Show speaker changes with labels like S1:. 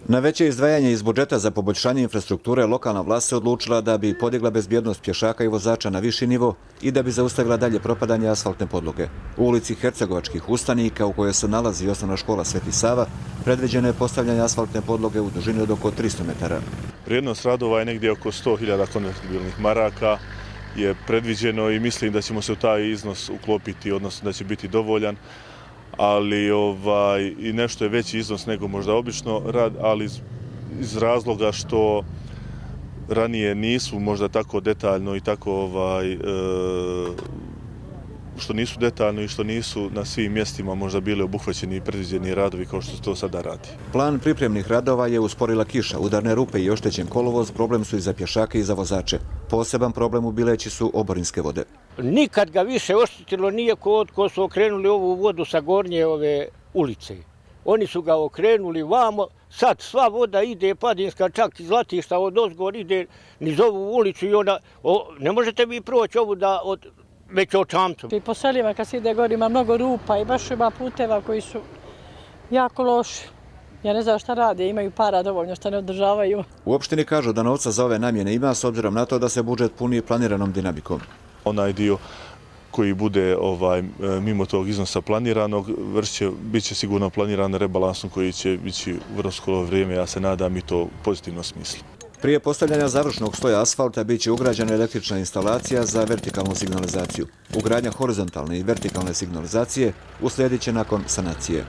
S1: Na veće izdvajanje iz budžeta za poboljšanje infrastrukture lokalna vlast se odlučila da bi podigla bezbjednost pješaka i vozača na viši nivo i da bi zaustavila dalje propadanje asfaltne podloge. U ulici Hercegovačkih ustanika, u kojoj se nalazi osnovna škola Sveti Sava, predviđeno je postavljanje asfaltne podloge u dužini od oko 300 metara.
S2: Vrijednost radova je negdje oko 100.000 konvertibilnih maraka je predviđeno i mislim da ćemo se u taj iznos uklopiti, odnosno da će biti dovoljan. Ali i nešto je veći iznos nego možda obično rad, ali iz razloga što ranije nisu možda tako detaljno i tako što nisu detaljno i što nisu na svim mjestima možda bili obuhvaćeni i predviđeni radovi kao što se to sada radi.
S1: Plan pripremnih radova je usporila kiša, udarne rupe i oštećen kolovoz, problem su i za pješake i za vozače. Poseban problem u Bileći su oborinske vode.
S3: Nikad ga više oštetilo nije ko su okrenuli ovu vodu sa gornje ove ulice. Oni su ga okrenuli vamo, sad sva voda ide Padinska, čak iz Latišta od ozgor ide niz ovu ulicu i onda ne možete vi proći ovu već o Čamcu.
S4: I po selima kad se ide gore ima mnogo rupa i baš ima puteva koji su jako loši. Ja ne znam šta rade, imaju para dovoljno što ne održavaju.
S1: U opštini kažu da novca za ove namjene ima s obzirom na to da se budžet puni planiranom dinamikom.
S2: Onaj dio koji bude mimo tog iznosa planiranog, bit će sigurno planiran rebalansom koji će biti u vrlo skoro vrijeme, ja se nadam i to u pozitivnom smislu.
S1: Prije postavljanja završnog sloja asfalta bit će ugrađena električna instalacija za vertikalnu signalizaciju. Ugradnja horizontalne i vertikalne signalizacije uslijedit će nakon sanacije.